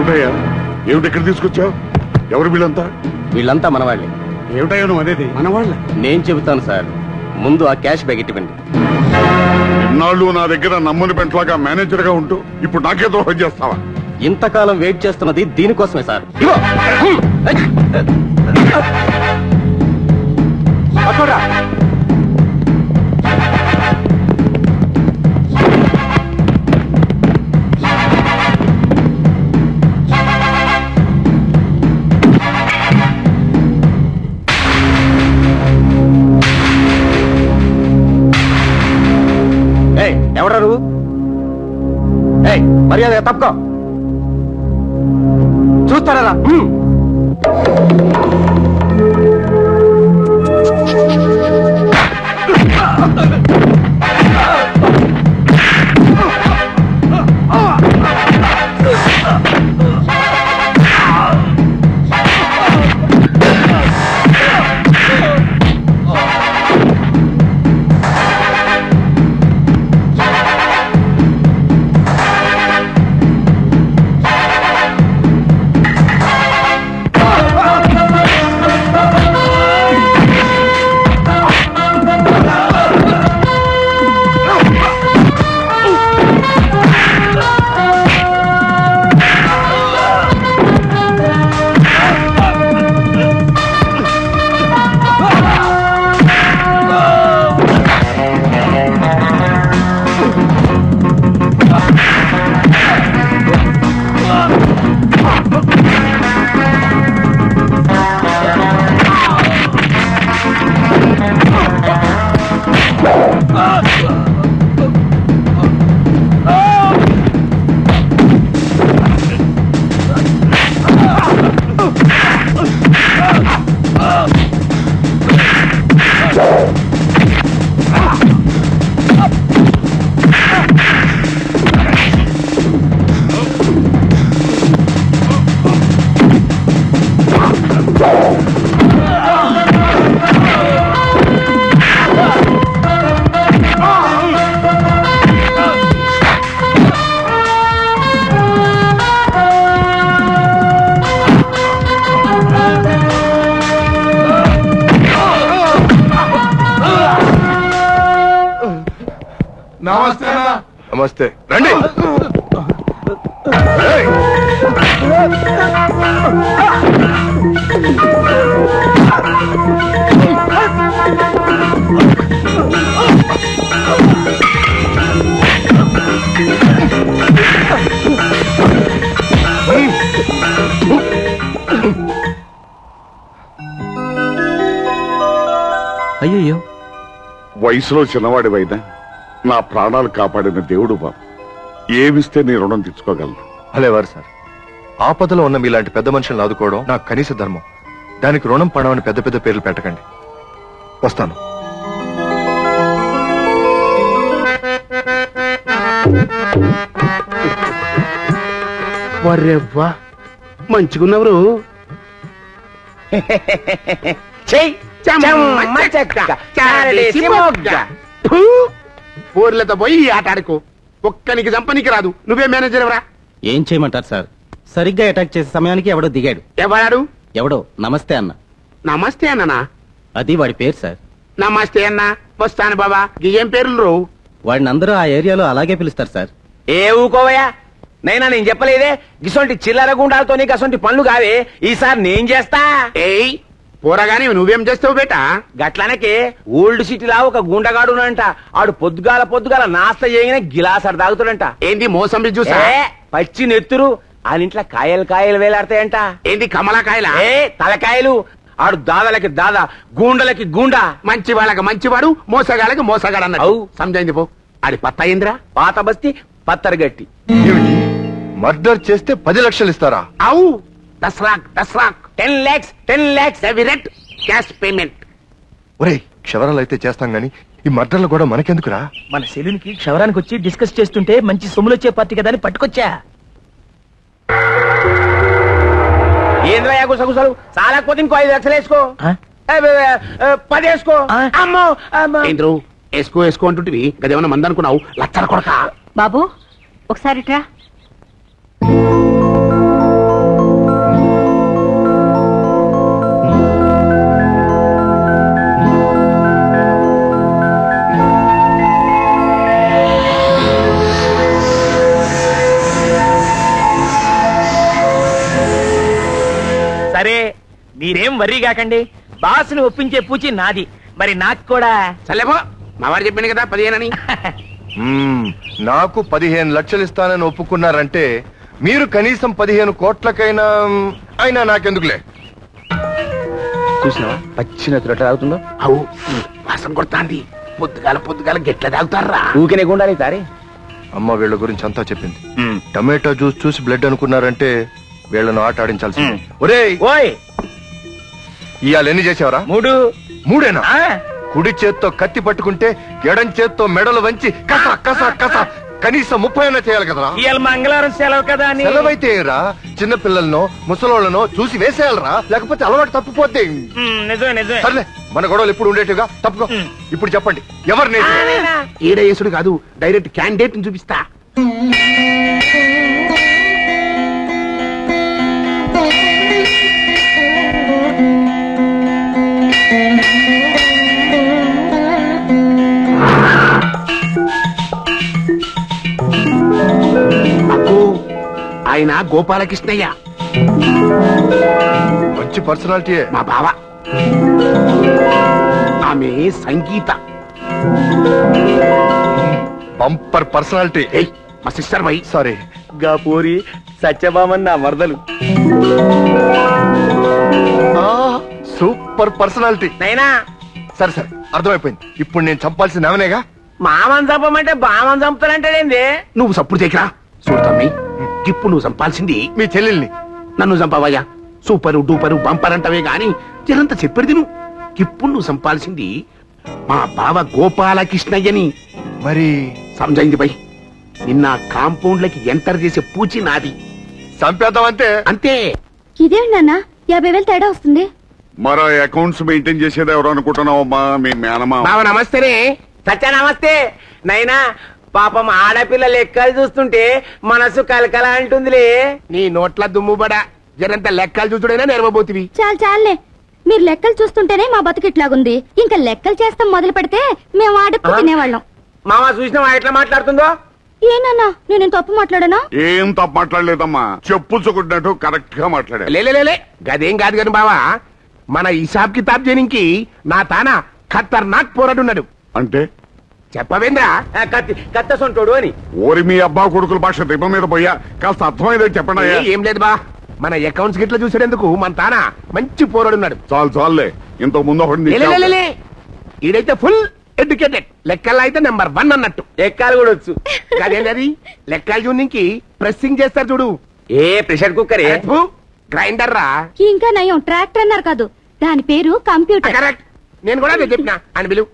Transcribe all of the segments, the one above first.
ఏమిటయ్యా ఏమిటి ఇక్కడ తీసుకొచ్చావు? ఎవరు వీళ్ళంతా? వీళ్ళంతా మనవాళ్ళే. ఏమిటయ్యా నువ్వు అనేది? మనవాళ్ళ? నేను చెబుతాను సార్, ముందు ఆ క్యాష్ బ్యాగ్ ఇవ్వండి. ఇన్నాళ్ళు నా దగ్గర నమ్మని పెంట్లాగా మేనేజర్ గా ఉంటూ ఇప్పుడు నాకే ద్రోహం చేస్తావా? ఇంతకాలం వెయిట్ చేస్తున్నది దీనికోసమే సార్. ఎవరా నువ్వు? మర్యాద తప్పుకో. చూస్తారా? నమస్తే. రండి. అయ్యో, వయసులో చిన్నవాడివైనా నా ప్రాణాలు కాపాడిన దేవుడు బాబు. ఏమిస్తే నీ రుణం తెచ్చుకోగలను? అలేవారు సార్, ఆపదలో ఉన్న మీలాంటి పెద్ద మనుషులను ఆదుకోవడం నాకు కనీస ధర్మం. దానికి రుణం పడవని పెద్ద పెద్ద పేర్లు పెట్టకండి. వస్తాను. వర్రెవ్వా, మంచిగున్నవరు. ఊర్లతో పోయి ఈ ఆట ఆడుకో. ఒక్కనికి చంపనికి రాదు. నువ్వే మేనేజర్ ఎవరా? ఏం చేయమంటారు సార్? సరిగ్గా అటాక్ చేసే సమయానికి ఎవడో దిగాడు. ఎవడాడు? ఎవడో నమస్తే అన్న. నమస్తే అన్ననా? అది వాడి పేరు సార్. నమస్తే అన్న, వస్తాను బాబా. ఏం పేర్లు? వాడిని అందరూ ఆ ఏరియాలో అలాగే పిలుస్తారు సార్. ఏ ఊకోవయా, నైనా నేను చెప్పలేదే గిసొంటి చిల్లర గుండాలతో గసొంటి పనులు కావే. ఈసారి నేను చేస్తా. ఏయ్ పోరాగానే నువ్వేం చేస్తావు బేటా? గట్లనకే ఓల్డ్ సిటీలా ఒక గుండగాడునంట. ఆడు పొద్దుగాల నాస్త చేయగానే గిలాసడు తాగుతాడంట. ఏంది మోసంబి జ్యూసా? పచ్చి నెత్తురు. ఆనింట్లో కాయలు వేలాడతాయంట. ఏంది కమలకాయలా? తలకాయలు. ఆడు దాదాలకి దాదా, గూండలకి గూండా. మంచి వాళ్ళకి మంచివాడు, మోసగాళ్ళకి మోసగాడు అన్నాడు. సంజయింది పో. ఆడి పత్త అయిందిరా. పాత బస్తీ పత్తరగట్టి. మర్డర్ చేస్తే 10 లక్షలు ఇస్తారా? అవు దసరాక్ 10 lakhs ఎవిరెంట్ క్యాష్ పేమెంట్. ఒరేయ్, క్షవరాలు అయితే చేస్తాం గాని ఈ మర్డర్లు కూడా మనకెందుకురా? మన సెలూన్ కి క్షవరానికి వచ్చి డిస్కస్ చేస్తుంటే మంచి సొమ్ములు వచ్చే పార్టీ కదా అని పట్టుకొచ్చా. ఏంద్రయ్యా గుసగుసలు? చాలకపోతే ఇంకో 5 లక్షలు వేసుకో. 10 వేసుకో. అమ్మో ఏంద్రు వేసుకో అంటుంటివి గదేమన్నా మంది అనుకున్నావు? లచ్చల కొడక. బాబు ఒకసారి ట్రా. సరే మీరేం వర్రీ కాకండి, బాసుని ఒప్పించే పూచి నాది. మరి నాకు కూడా చల్లేపో, మా వాడు చెప్పింది కదా 15 అని. నాకు 15 లక్షలు ఇస్తానని ఒప్పుకున్నారంటే మీరు కనీసం 15 కోట్లకైనా అయినా నాకెందుకులే. చూసినావా పచ్చిన తాగుతుందో? అవు వాసన కొడతాంది. పొద్దుగాల గెట్ల తాగుతారా? ఊకినే గుండాలి తారి. అమ్మ వీళ్ళ గురించి అంతా చెప్పింది. టమాటో జ్యూస్ చూసి బ్లడ్ అనుకున్నారంటే వీళ్ళను ఆట ఆడించాల్సింది. ఒరేయ్ ఓయ్ ఇవాళ ఎన్ని చేసావరా? 3. 3ఏనా? కుడి చేత్తో కత్తి పట్టుకుంటే ఎడం చేత్తో మెడలు వంచి కస కస కస కనీసం 30 అయినా చేయాలి కదరా. ఇవాళ మంగళవారం సెలవు కదా అని. సెలవైతే రా, చిన్న పిల్లలను ముసలోళ్ళను చూసి వేసేయాలరా, లేకపోతే అలవాటు తప్పిపోద్ది. నిజమే. సర్లే, మన గొడవలు ఎప్పుడు ఉండేట్టుగా తప్పుకో. ఇప్పుడు చెప్పండి ఎవరిని? ఈడయేసుడు కాదు, డైరెక్ట్ క్యాండిడేట్ చూపిస్తా. ఆయన గోపాలకృష్ణయ్య, మంచి పర్సనాలిటీయే. మా బావ. ఆమె సంగీత, బంపర్ పర్సనాలిటీ. మా సిస్టర్ బై. సారీ. గా పూరి సత్యభామన్ నా మరదలు. Super personality. నైనా సరే సరే, అర్థమైపోయింది. ఇప్పుడు నేను చంపాల్సింది ఆమెనేగా. మామని చంపమంటే బామని చంపుతానంటాడేంది? నువ్వు సప్పుడు చేయకరా. చూడతామ్మి, ఇప్పుడు నువ్వు చంపాల్సింది మీ చెల్లెల్ని. నన్ను చంపవయ్యా. సూపరు డూపరు బంపర్ అంటవే గాని జనంత చెప్పేది నువ్వు. ఇప్పుడు నువ్వు చంపాల్సింది మా బావ గోపాలకృష్ణయ్యని. మరి సమజైంది బై. నిన్న కాంపౌండ్లకి ఎంటర్ చేసే పూచి నాది. చంపేద్దాం అంతే. అంతే. ఇదేంటన్నా 50,000 తేడా వస్తుంది? మరో అకౌంట్స్ మెయింటైన్ చేసేది ఎవరు అనుకుంటున్నావమ్మా? మీ మేనమా. బావ నమస్తేనే. సత్య నమస్తే. నైనా పాపం ఆడపిల్ల లెక్కలు చూస్తుంటే మనసు కలకల అంటుందిలే. నీ నోట్ల దుమ్ముబడా. జరంత లెక్కలు చూసుడైనా నేర్వబోతివి. చాలే, మీరు లెక్కలు చూస్తుంటేనే మా బతుకిట్లాగుంది. ఇంకా లెక్కలు చేస్తాం మొదలు పెడితే మేము ఆడప్పు తినేవాళ్ళం. మామ చూసినా ఎట్లా మాట్లాడుతుందో? ఏనన్నా నేనేం తప్పు మాట్లాడానా? ఏం తప్పు మాట్లాడలేదమ్మా, చెప్పుచ్చుకుంటున్నట్టు కరెక్ట్ గా మాట్లాడా. లేలే గదేం కాదు కాని బావా, మన హిసాబ్ కితాబ్ చేయనికి నా తాన ఖతర్నాక్ పోరాడున్నాడు. అంటే చెప్పవేంద్రా? కత్తసొంటోడు అని. ఓరి మీ అబ్బా కొడుకుల భాష దిబ్బ మీద పోయా, కాస్త అర్థమైందే చెప్పండి. ఏం లేదు బా, మన అకౌంట్స్ గిట్ల చూసేందుకు మన తాన మంచి పోరాడున్నాడు. చాలే, ఇంతకు ముందు ఒకటి ఈడైతే ఫుల్ ఎడ్యుకేటెడ్. లెక్కల్లో అయితే నెంబర్ 1 అన్నట్టు. లెక్కలు కూడా వచ్చు. అదేంటది లెక్కలు చూనికి ప్రెస్సింగ్ చేస్తారు చూడు. ఏ ప్రెషర్ కుక్కర్ గ్రైండర్ రా. ఇంకా నయం ట్రాక్టర్ అన్నారు కాదు, దాని పేరు కంప్యూటర్. కరెక్ట్, నేను కూడా అదే చెప్పినా అని పిలువు.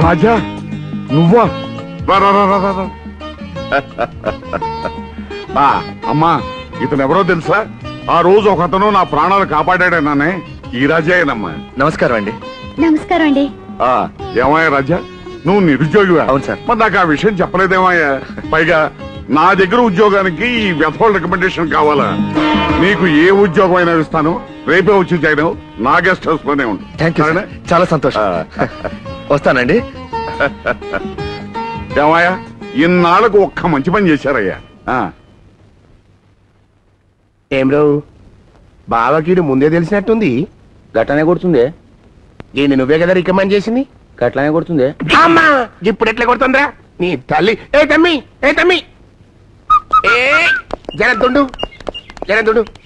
రాజా నువ్వా? అమ్మా, ఇతను ఎవరో తెలుసా? ఆ రోజు ఒకతను నా ప్రాణాలు కాపాడాడన్నానే, ఈ రాజాయేనమ్మా. నమస్కారం అండి. నమస్కారం అండి. ఏమయ్యా రాజా, నువ్వు నిరుద్యోగివా? అవును సార్. మరి నాకు ఆ విషయం చెప్పలేదేమయ్యా? పైగా నా దగ్గర ఉద్యోగానికి ఈ వ్యథోల్ రికమెండేషన్ కావాలా? నీకు ఏ ఉద్యోగం అయినా ఇస్తాను, రేపే వచ్చి చేయను. నా గెస్ట్ హౌస్ లోనే ఉండు. థ్యాంక్ యూ, చాలా సంతోషం. వస్తానండి. ఏమయ్యా, ఇన్నాళ్ళకు ఒక్క మంచి పని చేశారయ్యా. ఏం రావు, బావకీడు ముందే తెలిసినట్టుంది. గట్లనే కొడుతుంది. దీన్ని నువ్వే కదా రికమెండ్ చేసింది. గట్లనే కొడుతుంది. అమ్మా, ఇప్పుడు ఎట్లా కొడుతుందిరా నీ తల్లి? ఏ తమ్మి ఏ జనంతుండు.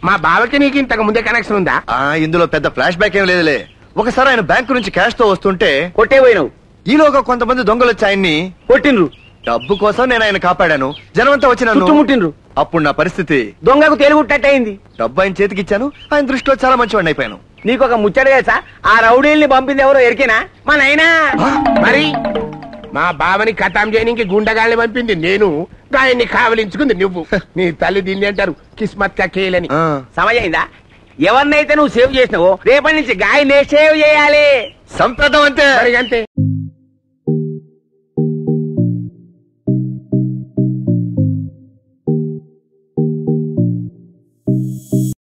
మా బావకి నీకు ఇంతకు ముందే కనెక్షన్ ఉందా? ఇందులో పెద్ద ఫ్లాష్ బ్యాక్ ఏం లేదులే. ఒకసారి ఆయన బ్యాంకు నుంచి క్యాష్ తో వస్తుంటే కొట్టే పోయినావు. ఈలోగా కొంతమంది దొంగలు వచ్చి ఆయన్ని కొట్టిండ్రు. డబ్బు కోసం నేను ఆయన కాపాడాను. జనమంతా వచ్చి నన్ను చుట్టుముట్టిండ్రు. అప్పుడు నా పరిస్థితి దొంగకు తెలుగుట్టయింది. డబ్బు ఆయన చేతికి ఇచ్చాను. ఆయన దృష్టిలో చాలా మంచివాడిని అయిపోయాను. నీకు ఒక ముచ్చట తెలుసా? ఆ రౌడీల్ని పంపింది ఎవరో ఎరికేనా? మా నాయనా. మరి మా బావని కథం చేయడానికి గుండగాల్ని పంపింది నేను, గాయన్ని కావలించుకుంది నువ్వు. నీ తల్లి దీన్ని అంటారు కిస్మత్ కేలని. సమయమైందా? ఎవరినైతే నువ్వు సేవ్ చేసినావో రేపటి నుంచి గాయనే సేవ్ చేయాలి. సంప్రదం అంతే. అంతే.